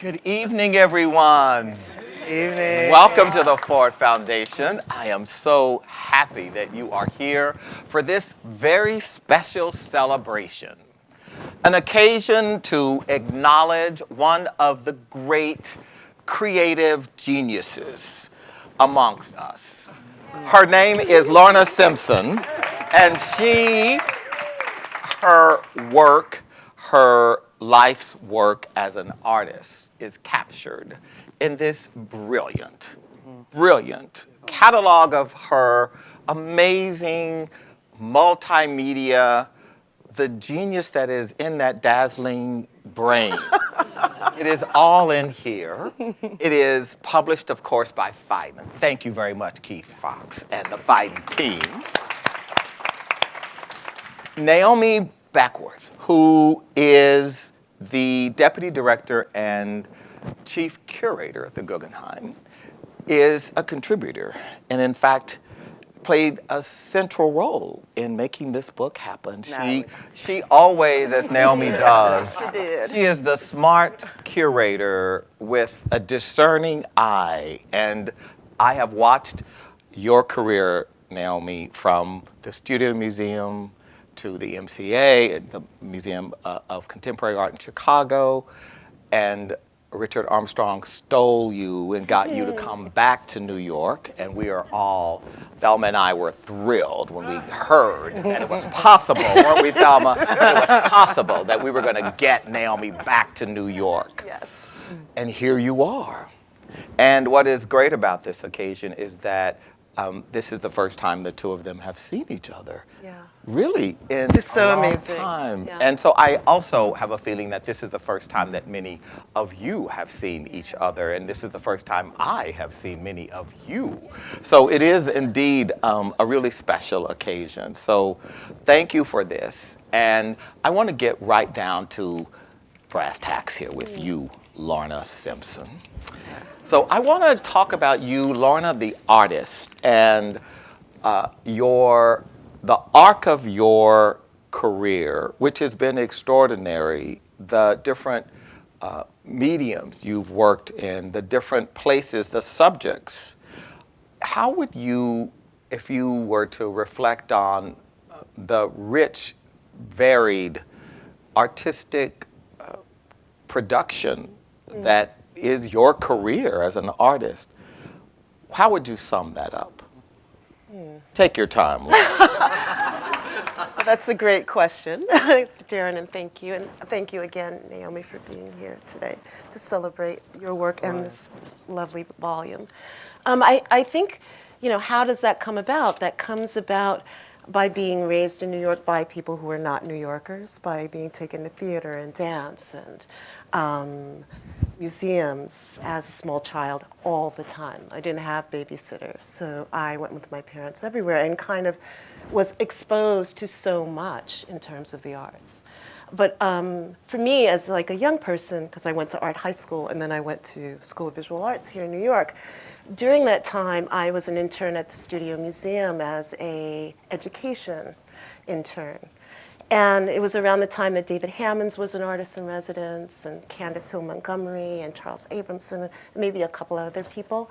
Good evening, everyone. Evening. Welcome to the Ford Foundation. I am so happy that you are here for this very special celebration, an occasion to acknowledge one of the great creative geniuses amongst us. Her name is Lorna Simpson, and her work, her life's work as an artist is captured in this brilliant catalog of her amazing multimedia, the genius that is in that dazzling brain. It is all in here. It is published, of course, by Phaidon. Thank you very much, Keith Fox and the Phaidon team. Naomi Beckworth, who is the Deputy Director and Chief Curator at the Guggenheim, is a contributor and, in fact, played a central role in making this book happen. She always, as Naomi does, she is the smart curator with a discerning eye. And I have watched your career, Naomi, from the Studio Museum to the MCA, the Museum of Contemporary Art in Chicago, and Richard Armstrong stole you and got you to come back to New York, and we are all, Thelma and I were thrilled when we heard that it was possible, weren't we, Thelma? That it was possible that we were going to get Naomi back to New York. Yes. And here you are. And what is great about this occasion is that this is the first time the two of them have seen each other. Yeah. Really, in It's so a long amazing. time. Yeah. And so I also have a feeling that this is the first time that many of you have seen each other, and this is the first time I have seen many of you. So it is indeed a really special occasion. So thank you for this. And I want to get right down to brass tacks here with you, Lorna Simpson. So I want to talk about you, Lorna, the artist, and the arc of your career, which has been extraordinary, the different mediums you've worked in, the different places, the subjects. How would you, if you were to reflect on the rich, varied, artistic production that is your career as an artist, how would you sum that up? Take your time. That's a great question, Darren, and thank you. And thank you again, Naomi, for being here today to celebrate your work and this lovely volume. I think, how does that come about? That comes about by being raised in New York by people who are not New Yorkers, by being taken to theater and dance and museums as a small child all the time. I didn't have babysitters, so I went with my parents everywhere and kind of was exposed to so much in terms of the arts. But for me, as like a young person, because I went to art high school and then I went to School of Visual Arts here in New York, during that time I was an intern at the Studio Museum as a education intern. And it was around the time that David Hammons was an artist in residence, and Candace Hill Montgomery, and Charles Abramson, and maybe a couple other people.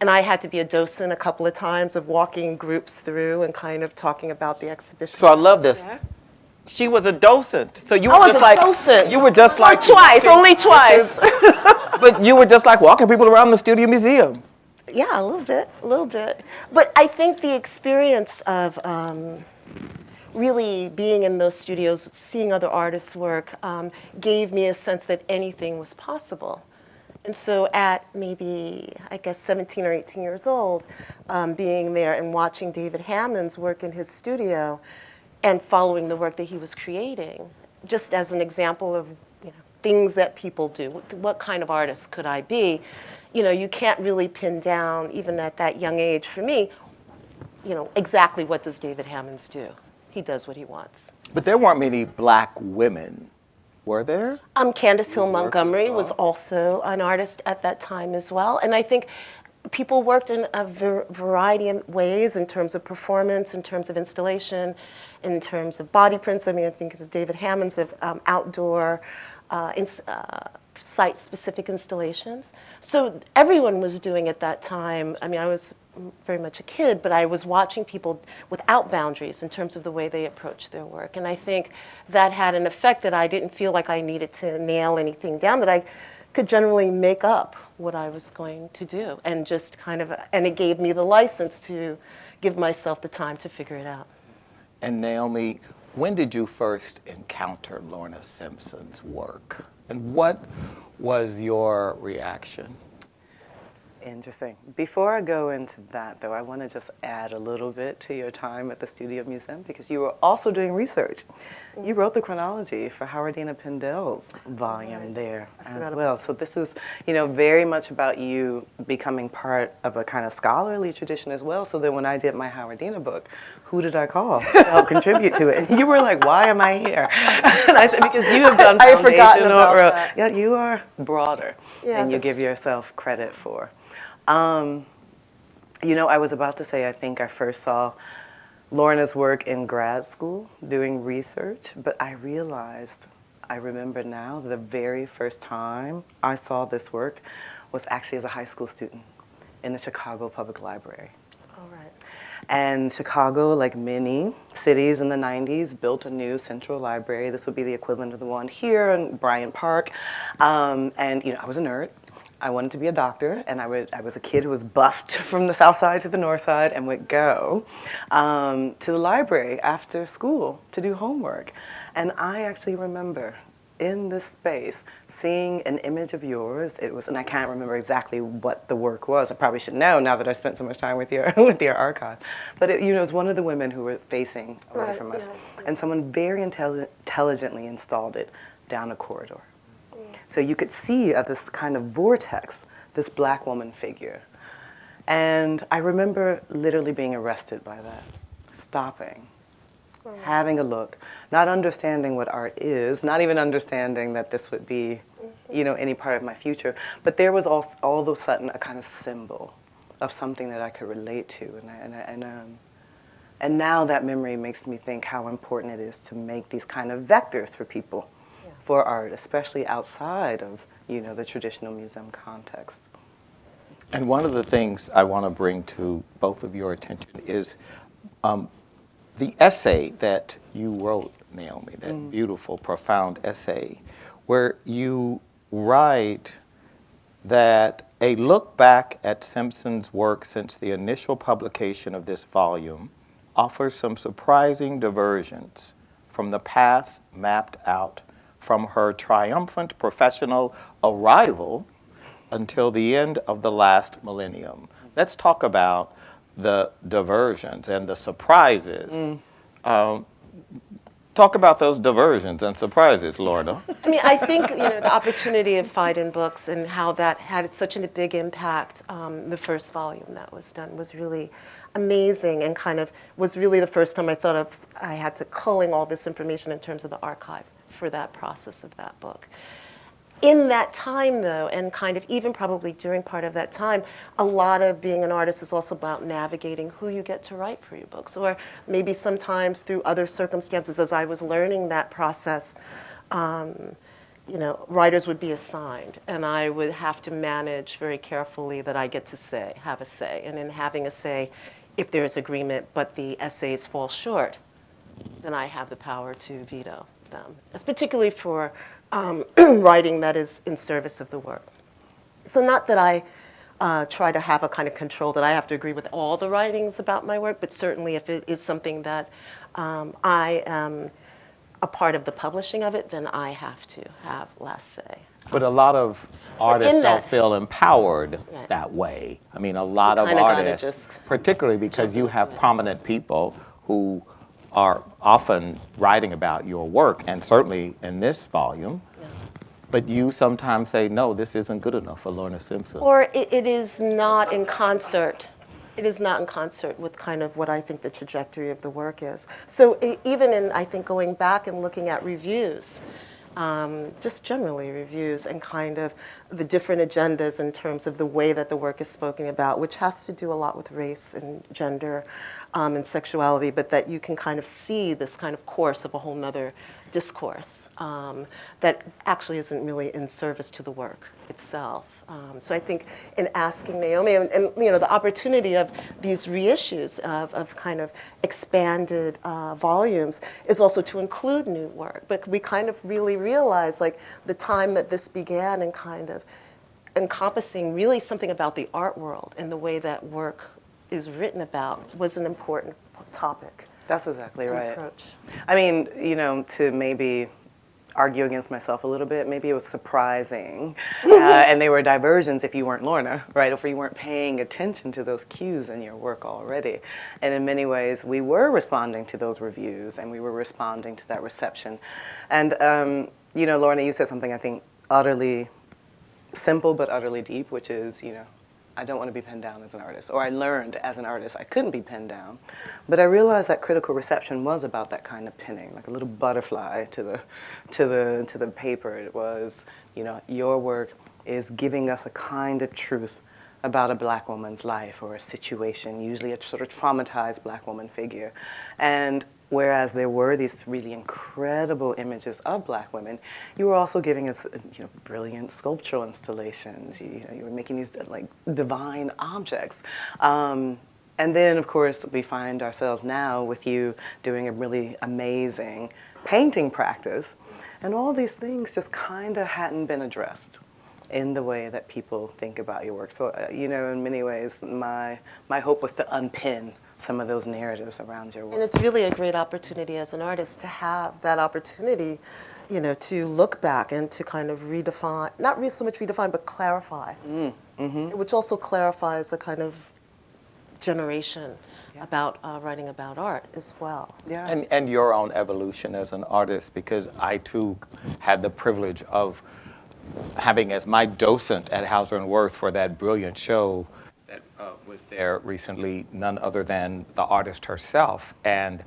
And I had to be a docent a couple of times of walking groups through and kind of talking about the exhibition. So I love this. She was a docent. So you were I was just a like docent. You were just like twice, only twice. But you were just like walking people around the Studio Museum. Yeah, a little bit. But I think the experience of really being in those studios, seeing other artists work, gave me a sense that anything was possible. And so at maybe, I guess, 17 or 18 years old, being there and watching David Hammons work in his studio and following the work that he was creating, just as an example of things that people do. What kind of artist could I be? You can't really pin down, even at that young age for me, exactly what does David Hammons do? He does what he wants. But there weren't many black women, were there? Candace Hill Montgomery was also an artist at that time as well. And I think people worked in a variety of ways in terms of performance, in terms of installation, in terms of body prints. I mean, I think of David Hammons of outdoor site-specific installations. So everyone was doing at that time. I mean, I was very much a kid, but I was watching people without boundaries in terms of the way they approached their work. And I think that had an effect that I didn't feel like I needed to nail anything down, that I could generally make up what I was going to do, and just kind of, and it gave me the license to give myself the time to figure it out. And Naomi, when did you first encounter Lorna Simpson's work? And what was your reaction? Interesting. Before I go into that, though, I want to just add a little bit to your time at the Studio Museum, because you were also doing research. You wrote the chronology for Howardina Pindell's volume there as well. So this is, very much about you becoming part of a kind of scholarly tradition as well. So then when I did my Howardina book, who did I call to help contribute to it? And you were like, why am I here? And I said, because you have done I had forgotten foundational, about that. yeah, you are broader than you that's give true. yourself credit for. I was about to say, I think I first saw Lorna's work in grad school doing research, but I remember now, the very first time I saw this work was actually as a high school student in the Chicago Public Library. All right. And Chicago, like many cities in the 90s, built a new central library. This would be the equivalent of the one here in Bryant Park. And I was a nerd. I wanted to be a doctor, and I was a kid who was bused from the south side to the north side and would go to the library after school to do homework. And I actually remember in this space seeing an image of yours. It was, and I can't remember exactly what the work was. I probably should know now that I spent so much time with your with your archive. But it was one of the women who were facing away Right, from us, yeah. and someone very intelligently installed it down a corridor. So you could see at this kind of vortex, this black woman figure. And I remember literally being arrested by that, stopping, having a look, not understanding what art is, not even understanding that this would be, any part of my future. But there was all of a sudden a kind of symbol of something that I could relate to. And now that memory makes me think how important it is to make these kind of vectors for people. For art, especially outside of, the traditional museum context. And one of the things I want to bring to both of your attention is the essay that you wrote, Naomi, that beautiful, profound essay, where you write that a look back at Simpson's work since the initial publication of this volume offers some surprising diversions from the path mapped out from her triumphant professional arrival until the end of the last millennium. Let's talk about the diversions and the surprises. Talk about those diversions and surprises, Lorna. I mean, I think the opportunity of Phaidon Books and how that had such a big impact. The first volume that was done was really amazing, and kind of was really the first time I had to culling all this information in terms of the archive for that process of that book. In that time, though, and kind of even probably during part of that time, a lot of being an artist is also about navigating who you get to write for your books, or maybe sometimes through other circumstances. As I was learning that process, writers would be assigned, and I would have to manage very carefully that I get to have a say. And in having a say, if there's agreement but the essays fall short, then I have the power to veto them. It's particularly for writing that is in service of the work. So not that I try to have a kind of control that I have to agree with all the writings about my work, but certainly if it is something that I am a part of the publishing of it, then I have to have last say. But a lot of artists in that- don't feel empowered Right. that way. I mean, a lot of kinda gotta artists, just particularly because you have prominent people who are often writing about your work, and certainly in this volume, but you sometimes say, no, this isn't good enough for Lorna Simpson. Or it is not in concert. It is not in concert with kind of what I think the trajectory of the work is. So even in, I think, going back and looking at reviews, just generally reviews, and kind of the different agendas in terms of the way that the work is spoken about, which has to do a lot with race and gender and sexuality, but that you can kind of see this kind of course of a whole nother discourse that actually isn't really in service to the work itself. So I think in asking Naomi, and the opportunity of these reissues of kind of expanded volumes is also to include new work. But we kind of really realize, like, the time that this began and kind of encompassing really something about the art world and the way that work is written about was an important topic. That's exactly and right. Approach. I mean, to maybe argue against myself a little bit, maybe it was surprising, and they were diversions if you weren't Lorna, right? If you weren't paying attention to those cues in your work already. And in many ways, we were responding to those reviews, and we were responding to that reception. And, Lorna, you said something I think utterly simple but utterly deep, which is, I don't want to be pinned down as an artist. Or I learned as an artist I couldn't be pinned down. But I realized that critical reception was about that kind of pinning, like a little butterfly to the paper. It was, your work is giving us a kind of truth about a Black woman's life or a situation, usually a sort of traumatized Black woman figure. And whereas there were these really incredible images of Black women, you were also giving us, brilliant sculptural installations. You were making these like divine objects. And then, of course, we find ourselves now with you doing a really amazing painting practice, and all these things just kind of hadn't been addressed in the way that people think about your work. So, in many ways, my hope was to unpin some of those narratives around your work. And it's really a great opportunity as an artist to have that opportunity, to look back and to kind of redefine, not really so much redefine, but clarify, which also clarifies a kind of generation about writing about art as well. Yeah. And your own evolution as an artist, because I too had the privilege of having as my docent at Hauser and Wirth for that brilliant show that was there recently, none other than the artist herself. And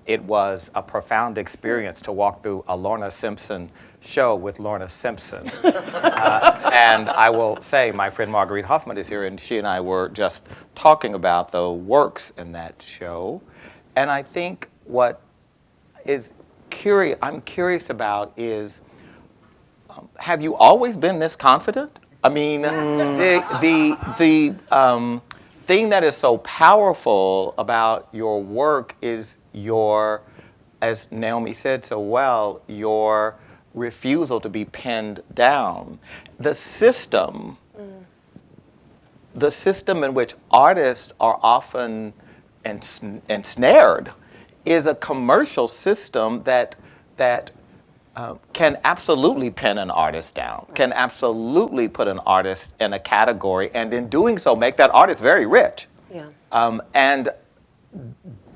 it was a profound experience to walk through a Lorna Simpson show with Lorna Simpson. And I will say, my friend Marguerite Hoffman is here, and she and I were just talking about the works in that show. And I think what I'm curious about is, have you always been this confident? I mean, the thing that is so powerful about your work is as Naomi said so well, your refusal to be pinned down. The system in which artists are often ensnared is a commercial system that can absolutely pin an artist down, can absolutely put an artist in a category, and in doing so make that artist very rich, and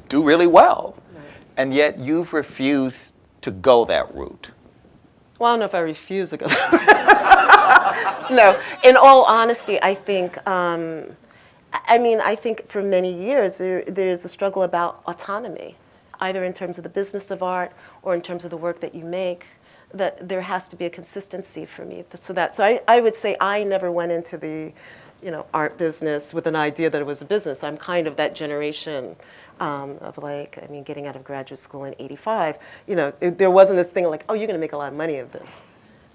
do really well. Right. And yet you've refused to go that route. Well, I don't know if I refuse to go that route. No, in all honesty, I think, I think for many years there's a struggle about autonomy, either in terms of the business of art or in terms of the work that you make, that there has to be a consistency for me. So I would say I never went into the, art business with an idea that it was a business. I'm kind of that generation of getting out of graduate school in '85. There wasn't this thing like, oh, you're going to make a lot of money of this.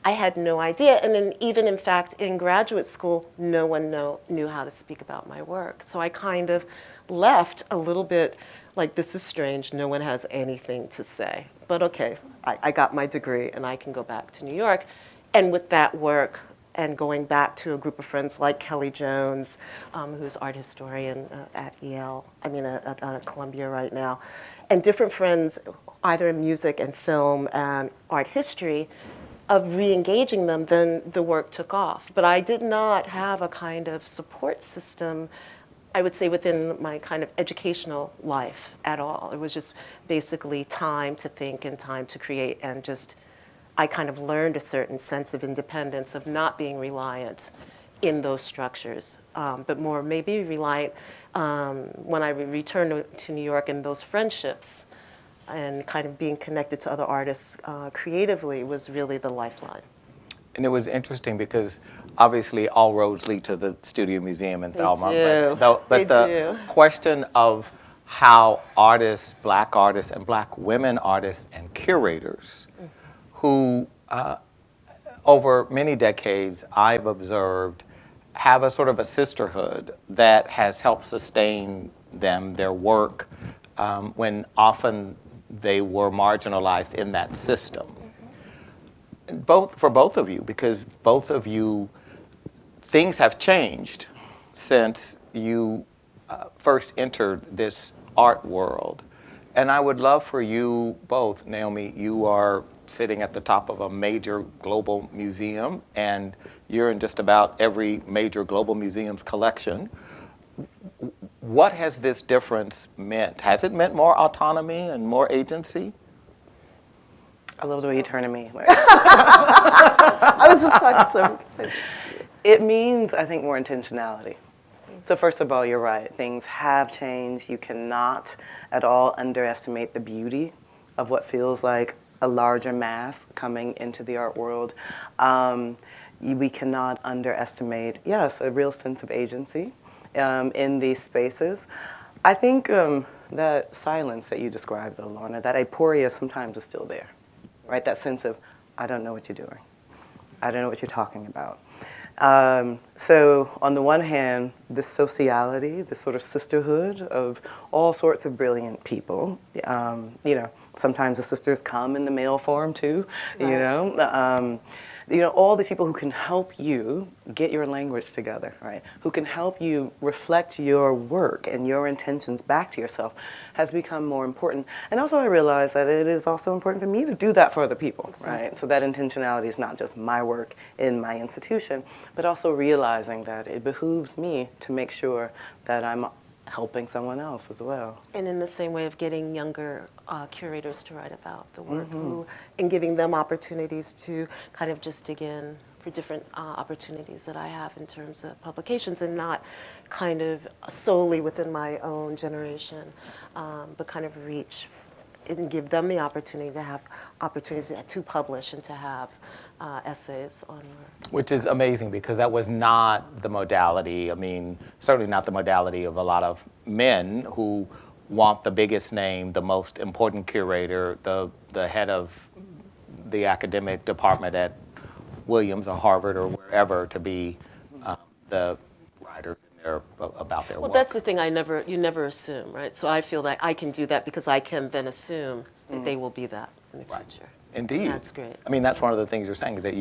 I had no idea, and then even in fact in graduate school, no one knew how to speak about my work. So I kind of left a little bit like, this is strange, no one has anything to say. But okay, I got my degree and I can go back to New York. And with that work and going back to a group of friends like Kelly Jones, who's art historian at Yale, at Columbia right now, and different friends, either in music and film and art history, of re-engaging them, then the work took off. But I did not have a kind of support system, I would say, within my kind of educational life at all. It was just basically time to think and time to create, and just, I kind of learned a certain sense of independence, of not being reliant in those structures, but more maybe reliant when I returned to New York, and those friendships and kind of being connected to other artists creatively was really the lifeline. And it was interesting because obviously all roads lead to the Studio Museum in Thelma. They do. But the question of how artists, black artists and black women artists and curators who over many decades I've observed have a sort of a sisterhood that has helped sustain them, their work, when often they were marginalized in that system. For both of you, because both of you, things have changed since you first entered this art world. And I would love for you both, Naomi, you are sitting at the top of a major global museum, and you're in just about every major global museum's collection. What has this difference meant? Has it meant more autonomy and more agency? I love the way you turn to me. I was just talking to It means, I think, more intentionality. So first of all, you're right. Things have changed. You cannot at all underestimate the beauty of what feels like a larger mass coming into the art world. We cannot underestimate, yes, a real sense of agency in these spaces. I think that silence that you described, though, Lorna, that aporia sometimes is still there, right? That sense of, I don't know what you're doing. I don't know what you're talking about. So on the one hand, this sociality, this sort of sisterhood of all sorts of brilliant people, you know, sometimes the sisters come in the male form too, Right. you know, all these people who can help you get your language together, right? Who can help you reflect your work and your intentions back to yourself has become more important. And also I realize that it is also important for me to do that for other people, right? So that intentionality is not just my work in my institution, but also realizing that it behooves me to make sure that I'm helping someone else as well. And in the same way of getting younger curators to write about the work and giving them opportunities to kind of just dig in for different opportunities that I have in terms of publications, and not kind of solely within my own generation, but kind of reach and give them the opportunity to have opportunities to publish and to have essays on work. Which is amazing, because that was not the modality. I mean, certainly not the modality of a lot of men who want the biggest name, the most important curator, the head of the academic department at Williams or Harvard or wherever to be the writers in their, about their Well, work. that's the thing you never assume, right? So I feel like I can do that because I can then assume that they will be that in the Right. future. Indeed. That's great. I mean, that's one of the things you're saying, is that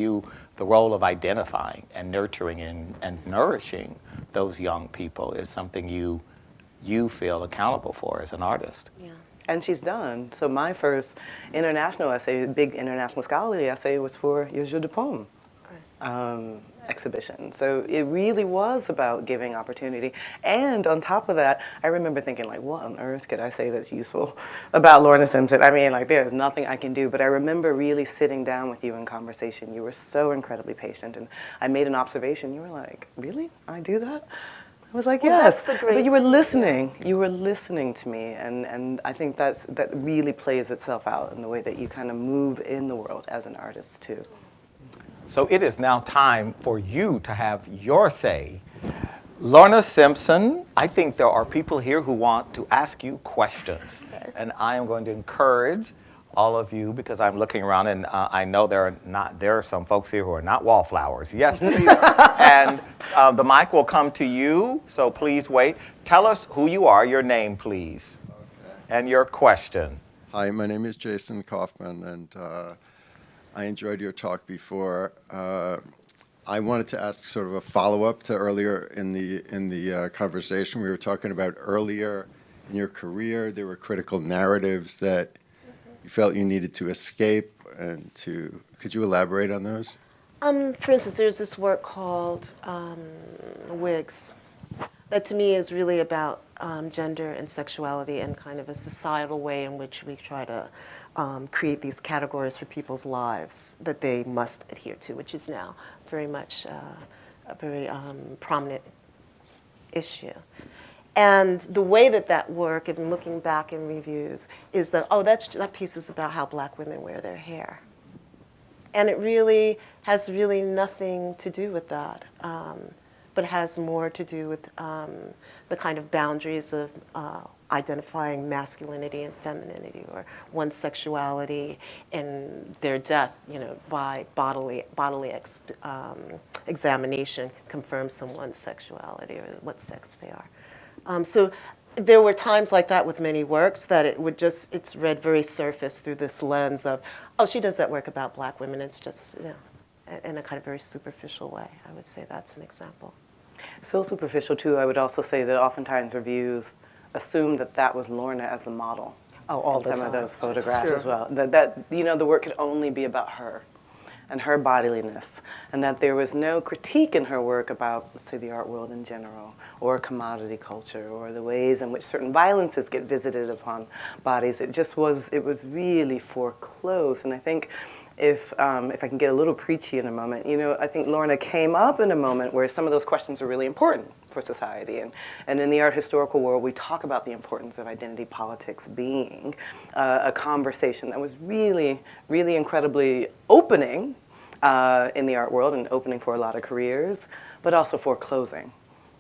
the role of identifying and nurturing and nourishing those young people is something you feel accountable for as an artist. Yeah. And she's done. So my first international essay, big international scholarly essay, was for your Jeu de Paume exhibition. So it really was about giving opportunity. And on top of that, I remember thinking, like, what on earth could I say that's useful about Lorna Simpson? I mean, like, there's nothing I can do. But I remember really sitting down with you in conversation. You were so incredibly patient. And I made an observation. You were like, really? I do that? I was like, Well, yes, that's the great but you were thing, listening. You were listening to me, and I think that really plays itself out in the way that you kind of move in the world as an artist too. So it is now time for you to have your say. Lorna Simpson, I think there are people here who want to ask you questions, and I am going to encourage all of you, because I'm looking around and I know there are some folks here who are not wallflowers. Yes, please. And the mic will come to you, so please wait. Tell us who you are, your name, please, and your question. Hi, my name is Jason Kaufman, and I enjoyed your talk before. I wanted to ask sort of a follow-up to earlier in the conversation. We were talking about earlier in your career, there were critical narratives that you felt you needed to escape, and could you elaborate on those? For instance, there's this work called Wigs that to me is really about gender and sexuality and kind of a societal way in which we try to create these categories for people's lives that they must adhere to, which is now very much a very prominent issue. And the way that work, and looking back in reviews, is that, that piece is about how black women wear their hair. And it really has nothing to do with that. but has more to do with the kind of boundaries of identifying masculinity and femininity, or one's sexuality and their death, by bodily examination confirms someone's sexuality or what sex they are. So there were times like that with many works that it's read very surface through this lens of, oh, she does that work about black women. It's just, in a kind of very superficial way. I would say that's an example. So superficial, too, I would also say that oftentimes reviews assume that that was Lorna as the model. Oh, all in the some time. of those photographs Sure. as well. That the work could only be about her and her bodiliness, and that there was no critique in her work about, let's say, the art world in general, or commodity culture, or the ways in which certain violences get visited upon bodies. It was really foreclosed. And I think if I can get a little preachy in a moment, I think Lorna came up in a moment where some of those questions are really important for society. And in the art historical world, we talk about the importance of identity politics being a conversation that was really, really incredibly opening in the art world and opening for a lot of careers, but also foreclosing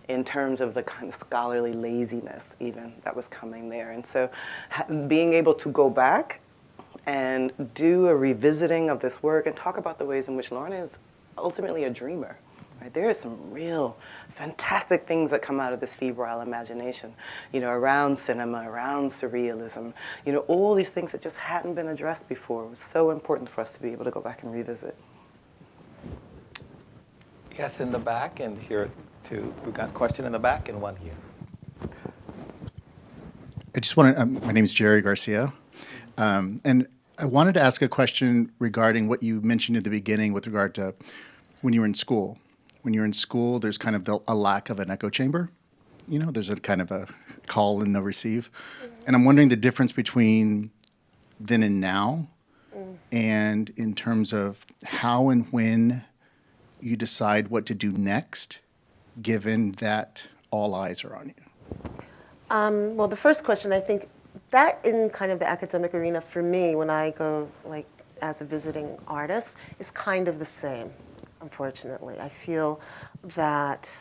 in terms of the kind of scholarly laziness even that was coming there. And so being able to go back and do a revisiting of this work and talk about the ways in which Lorna is ultimately a dreamer. Right? There are some real fantastic things that come out of this febrile imagination, around cinema, around surrealism, all these things that just hadn't been addressed before. It was so important for us to be able to go back and revisit. Yes, in the back, and here too. We've got a question in the back and one here. I just wanted, my name is Jerry Garcia, and I wanted to ask a question regarding what you mentioned at the beginning with regard to when you were in school. When you're in school, there's kind of a lack of an echo chamber. There's a kind of a call and no receive. And I'm wondering the difference between then and now, and in terms of how and when you decide what to do next, given that all eyes are on you. Well, the first question, I think that in kind of the academic arena for me, when I go as a visiting artist, is kind of the same, unfortunately. I feel that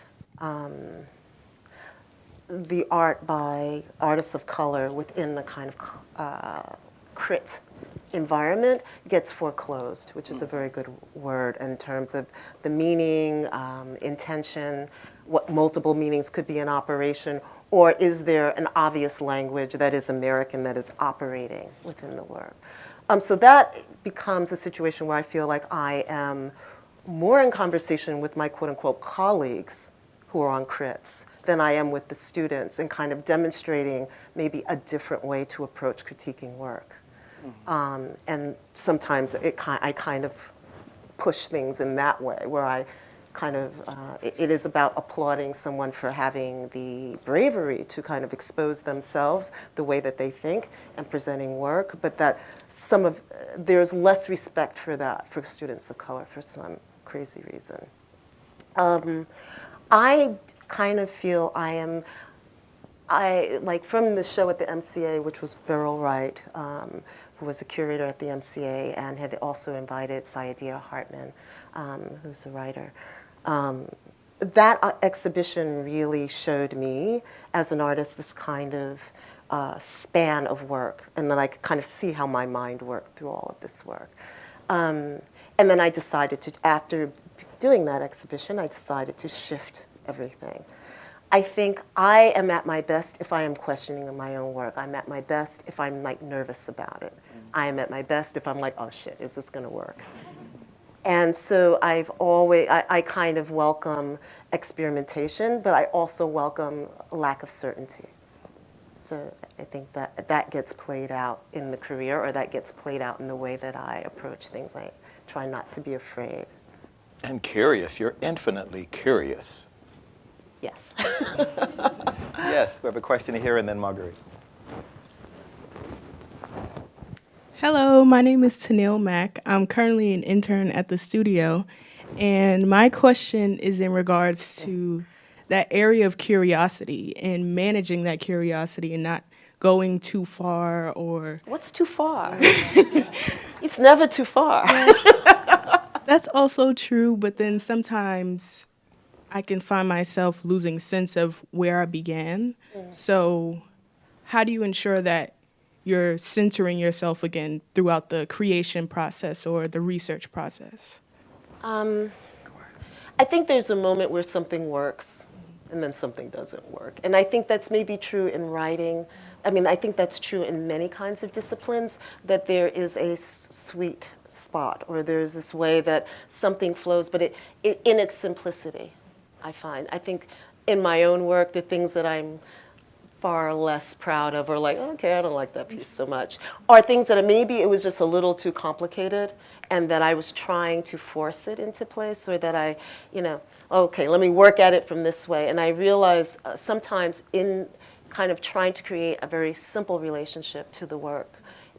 the art by artists of color within the kind of crit environment gets foreclosed, which is a very good word in terms of the meaning, intention, what multiple meanings could be in operation, or is there an obvious language that is American that is operating within the work? So that becomes a situation where I feel like I am more in conversation with my quote-unquote colleagues who are on crits than I am with the students, and kind of demonstrating maybe a different way to approach critiquing work. And sometimes I kind of push things in that way, where I kind of, it is about applauding someone for having the bravery to kind of expose themselves the way that they think and presenting work, but that there's less respect for that for students of color for some crazy reason. I kind of feel like from the show at the MCA, which was Beryl Wright, who was a curator at the MCA and had also invited Saidiya Hartman, who's a writer. That exhibition really showed me, as an artist, this kind of span of work, and then I could kind of see how my mind worked through all of this work. And then I decided to, after doing that exhibition, I decided to shift everything. I think I am at my best if I am questioning my own work. I'm at my best if I'm nervous about it. I am at my best if I'm like, oh shit, is this gonna work? And so I kind of welcome experimentation, but I also welcome a lack of certainty. So I think that gets played out in the career, or that gets played out in the way that I approach things. I try not to be afraid. And curious, you're infinitely curious. Yes. Yes, we have a question here, and then Marguerite. Hello, my name is Tanil Mack. I'm currently an intern at the studio, and my question is in regards to that area of curiosity and managing that curiosity and not going too far or... What's too far? It's never too far. That's also true, but then sometimes I can find myself losing sense of where I began. So, how do you ensure that you're centering yourself again throughout the creation process or the research process? I think there's a moment where something works and then something doesn't work. And I think that's maybe true in writing. I mean, I think that's true in many kinds of disciplines, that there is a sweet spot, or there's this way that something flows, but it in its simplicity, I find. I think in my own work, the things that I'm far less proud of, or like, okay, I don't like that piece so much, are things that maybe it was just a little too complicated and that I was trying to force it into place, or that I, okay, let me work at it from this way. And I realize sometimes in kind of trying to create a very simple relationship to the work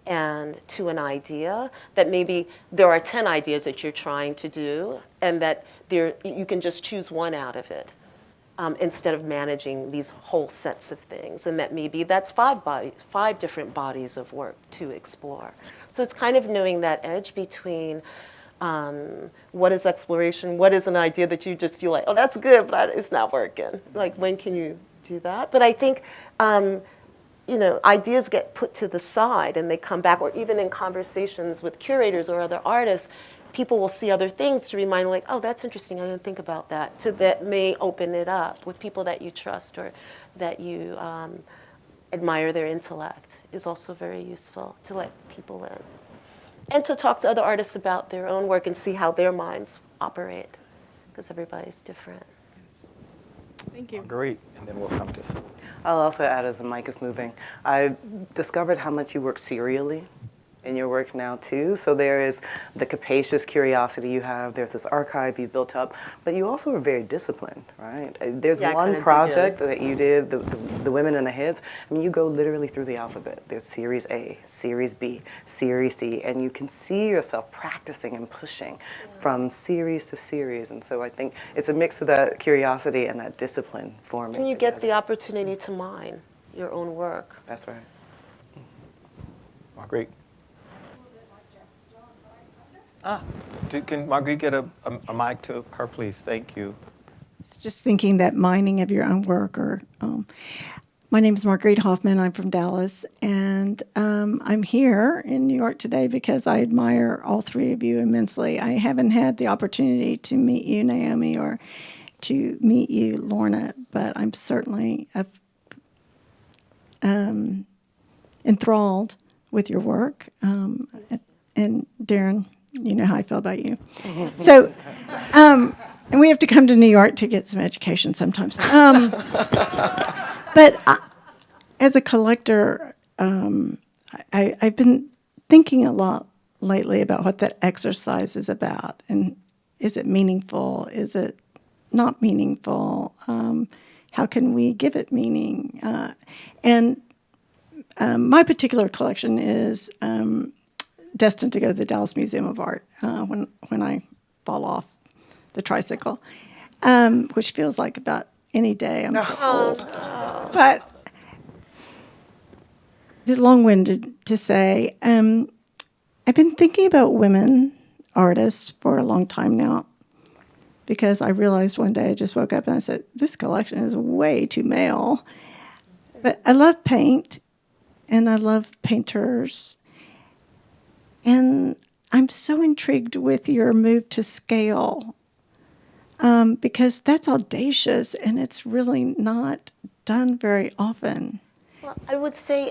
and to an idea, that maybe there are 10 ideas that you're trying to do, and that you can just choose one out of it. Instead of managing these whole sets of things, and that maybe that's five different bodies of work to explore. So it's kind of knowing that edge between what is exploration, what is an idea that you just feel like, oh, that's good, but it's not working. Like, when can you do that? But I think, ideas get put to the side and they come back, or even in conversations with curators or other artists, people will see other things to remind, like, oh, that's interesting, I didn't think about that. So that may open it up with people that you trust, or that you admire their intellect, is also very useful to let people in. And to talk to other artists about their own work and see how their minds operate, because everybody's different. Thank you. Great. And then we'll come to some. I'll also add, as the mic is moving, I discovered how much you work serially in your work now too. So there is the capacious curiosity you have, there's this archive you built up, but you also are very disciplined, right? There's Yeah, I one kinda do. project that you did, the Women in the Heads. I mean, you go literally through the alphabet. There's Series A, Series B, Series C, and you can see yourself practicing and pushing from series to series. And so I think it's a mix of that curiosity and that discipline forming. And you get together. the opportunity to mine your own work. That's right. Marguerite. Can Marguerite get a mic to her, please? Thank you. It's just thinking that mining of your own work. My name is Marguerite Hoffman. I'm from Dallas, and I'm here in New York today because I admire all three of you immensely. I haven't had the opportunity to meet you, Naomi, or to meet you, Lorna, but I'm certainly enthralled with your work. And Darren, you know how I feel about you. So, and we have to come to New York to get some education sometimes. But as a collector, I've been thinking a lot lately about what that exercise is about. And is it meaningful? Is it not meaningful? How can we give it meaning? My particular collection is destined to go to the Dallas Museum of Art when I fall off the tricycle, which feels like about any day. I'm so old. But it's long-winded to say, I've been thinking about women artists for a long time now, because I realized one day, I just woke up and I said, this collection is way too male. But I love paint, and I love painters. And I'm so intrigued with your move to scale, because that's audacious and it's really not done very often. Well, I would say,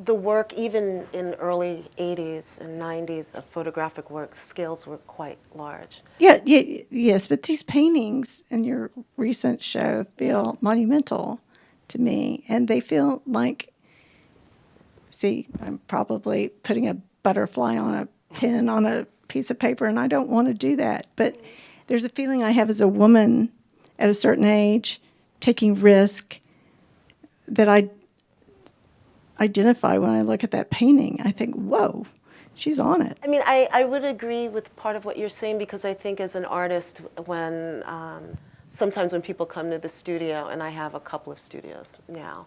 the work, even in early 80s and 90s of photographic work, scales were quite large. Yes, but these paintings in your recent show feel monumental to me, and they feel like, see, I'm probably putting a butterfly on a pin on a piece of paper, and I don't want to do that. But there's a feeling I have as a woman at a certain age, taking risk, that I identify when I look at that painting. I think, whoa, she's on it. I would agree with part of what you're saying, because I think as an artist, when sometimes when people come to the studio, and I have a couple of studios now,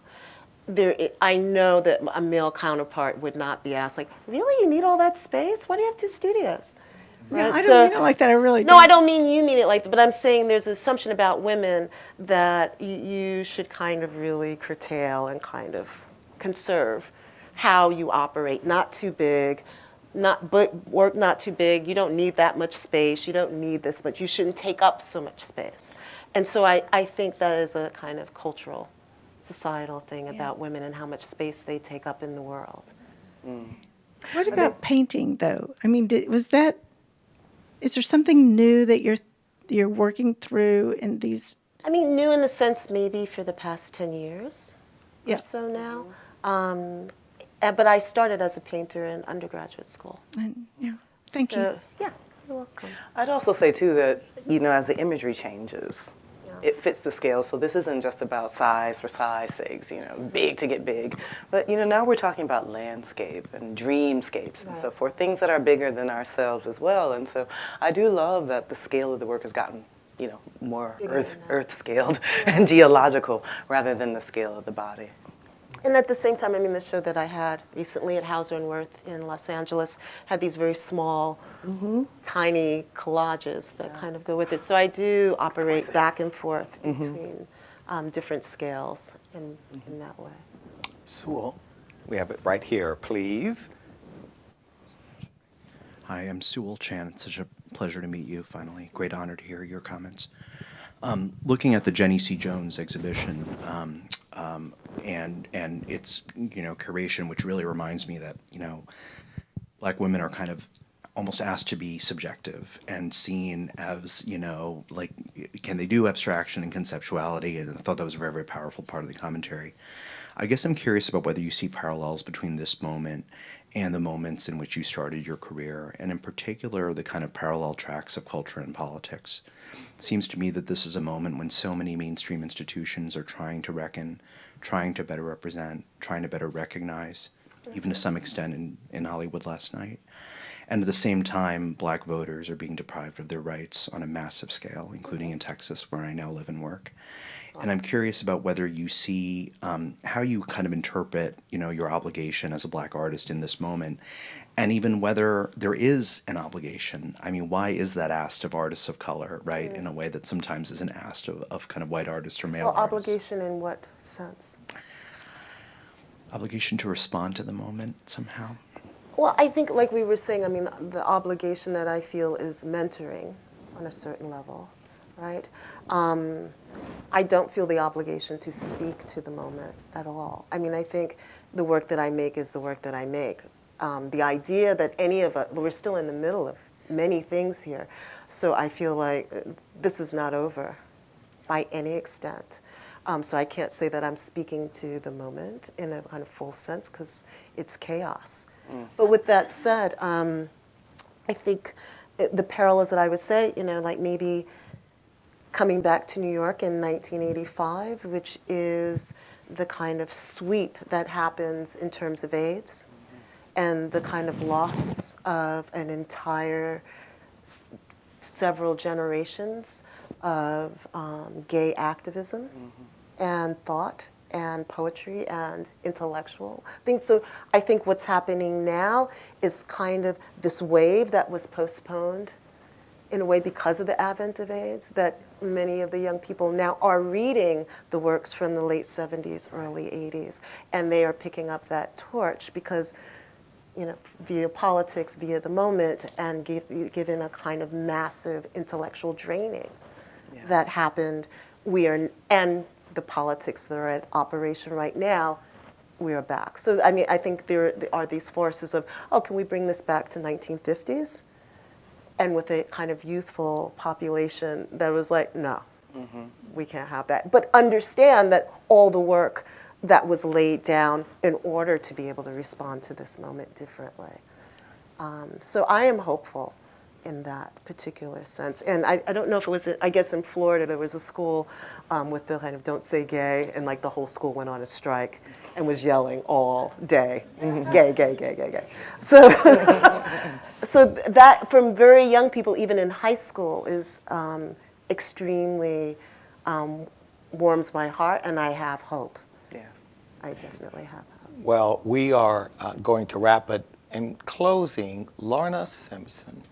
I know that a male counterpart would not be asked, like, really, you need all that space? Why do you have 2 studios? No, right? I So- don't mean it like that. I really No, I don't mean you mean it like that, but I'm saying there's an assumption about women that you should kind of really curtail and kind of conserve how you operate. Not too big, but work not too big. You don't need that much space. You don't need this much. You shouldn't take up so much space. And so I think that is a kind of cultural, societal thing about women and how much space they take up in the world. What about painting, though? I mean, is there something new that you're working through in these? I mean, new in the sense maybe for the past 10 years Yeah. or so now. But I started as a painter in undergraduate school. And, yeah, thank you. So, yeah, you're welcome. I'd also say too that, as the imagery changes, it fits the scale. So this isn't just about size for size sakes, big to get big. But now we're talking about landscape and dreamscapes and so forth, things that are bigger than ourselves as well. And so I do love that the scale of the work has gotten, more earth scaled and geological rather than the scale of the body. And at the same time, I mean, the show that I had recently at Hauser and Wirth in Los Angeles had these very small, tiny collages that kind of go with it. So I do operate Exquisite. back and forth between different scales in that way. Sewell, we have it right here, please. Hi, I'm Sewell Chan. It's such a pleasure to meet you finally. Great honor to hear your comments. Looking at the Jenny C. Jones exhibition and its curation, which really reminds me that Black women are kind of almost asked to be subjective and seen as like, can they do abstraction and conceptuality? And I thought that was a very, very powerful part of the commentary. I guess I'm curious about whether you see parallels between this moment and the moments in which you started your career, and in particular, the kind of parallel tracks of culture and politics. It seems to me that this is a moment when so many mainstream institutions are trying to reckon, trying to better represent, trying to better recognize, even to some extent in Hollywood last night. And at the same time, Black voters are being deprived of their rights on a massive scale, including in Texas, where I now live and work. And I'm curious about whether you see how you kind of interpret, your obligation as a Black artist in this moment, and even whether there is an obligation. I mean, why is that asked of artists of color, right, in a way that sometimes isn't asked of kind of white artists or male Well, artists? obligation in what sense? Obligation to respond to the moment somehow. Well, I think, like we were saying, I mean, the obligation that I feel is mentoring on a certain level, right? I don't feel the obligation to speak to the moment at all. I mean, I think the work that I make is the work that I make. The idea that any of us, we're still in the middle of many things here, so I feel like this is not over by any extent. So I can't say that I'm speaking to the moment in a kind of full sense because it's chaos. But with that said, I think the parallels that I would say, like maybe coming back to New York in 1985, which is the kind of sweep that happens in terms of AIDS and the kind of loss of an entire several generations of gay activism and thought and poetry and intellectual things. So I think what's happening now is kind of this wave that was postponed in a way because of the advent of AIDS, that many of the young people now are reading the works from the late 70s, early 80s, and they are picking up that torch because, via politics, via the moment, and given a kind of massive intellectual draining that happened, and the politics that are at operation right now, we are back. So, I mean, I think there are these forces of, can we bring this back to 1950s? And with a kind of youthful population that was like, no, we can't have that. But understand that all the work that was laid down in order to be able to respond to this moment differently. So I am hopeful in that particular sense. And I don't know if it was, I guess in Florida there was a school with the kind of don't say gay, and like the whole school went on a strike and was yelling all day, gay, gay, gay, gay, gay. So, so that from very young people, even in high school, is extremely warms my heart, and I have hope. Yes. I definitely have hope. Well, we are going to wrap it. In closing, Lorna Simpson,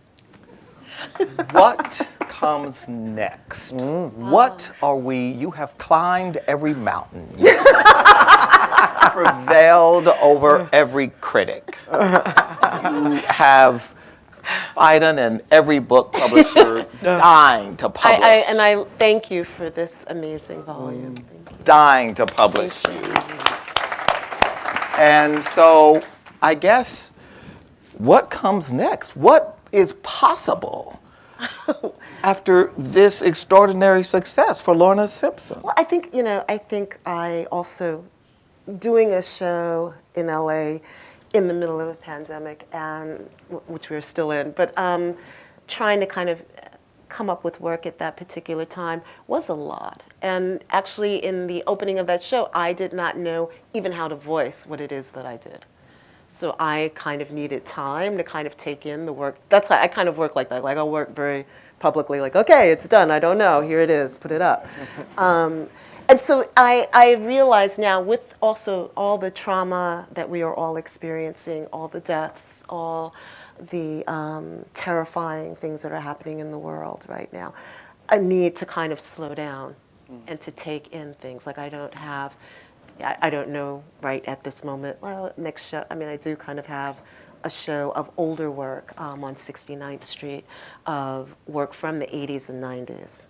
What comes next? What are we? You have climbed every mountain. You have prevailed over every critic. You have Biden and every book publisher dying to publish. And I thank you for this amazing volume. Thank you. Dying to publish you. And so I guess what comes next? What is possible after this extraordinary success for Lorna Simpson? Well, I think, I also, doing a show in LA in the middle of a pandemic, and which we're still in, but trying to kind of come up with work at that particular time was a lot. And actually, in the opening of that show, I did not know even how to voice what it is that I did. So I kind of needed time to kind of take in the work. That's how I kind of work like that. Like I'll work very publicly, like, okay, it's done. I don't know. Here it is. Put it up. And so I realize now, with also all the trauma that we are all experiencing, all the deaths, all the terrifying things that are happening in the world right now, I need to kind of slow down and to take in things. Like I don't know right at this moment. Well, next show, I do kind of have a show of older work on 69th Street, of work from the 80s and 90s.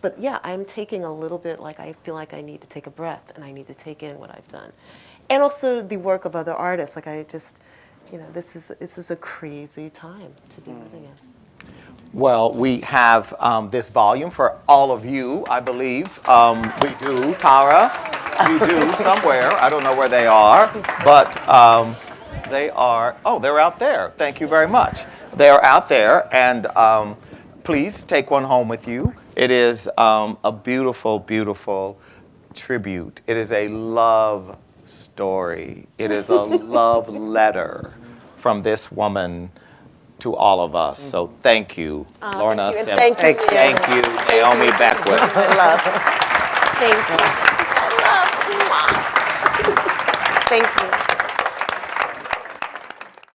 But yeah, I'm taking a little bit, like I feel like I need to take a breath and I need to take in what I've done. And also the work of other artists. Like I just, this is a crazy time to be living in. Well, we have this volume for all of you, I believe. We do, Tara. You do somewhere. I don't know where they are, but they are. Oh, they're out there. Thank you very much. They are out there, and please take one home with you. It is a beautiful, beautiful tribute. It is a love story. It is a love letter from this woman to all of us. So thank you, Lorna thank you, Simpson. and thank you, Thank you, Naomi Beckwith. I love. Thank you. Thank you.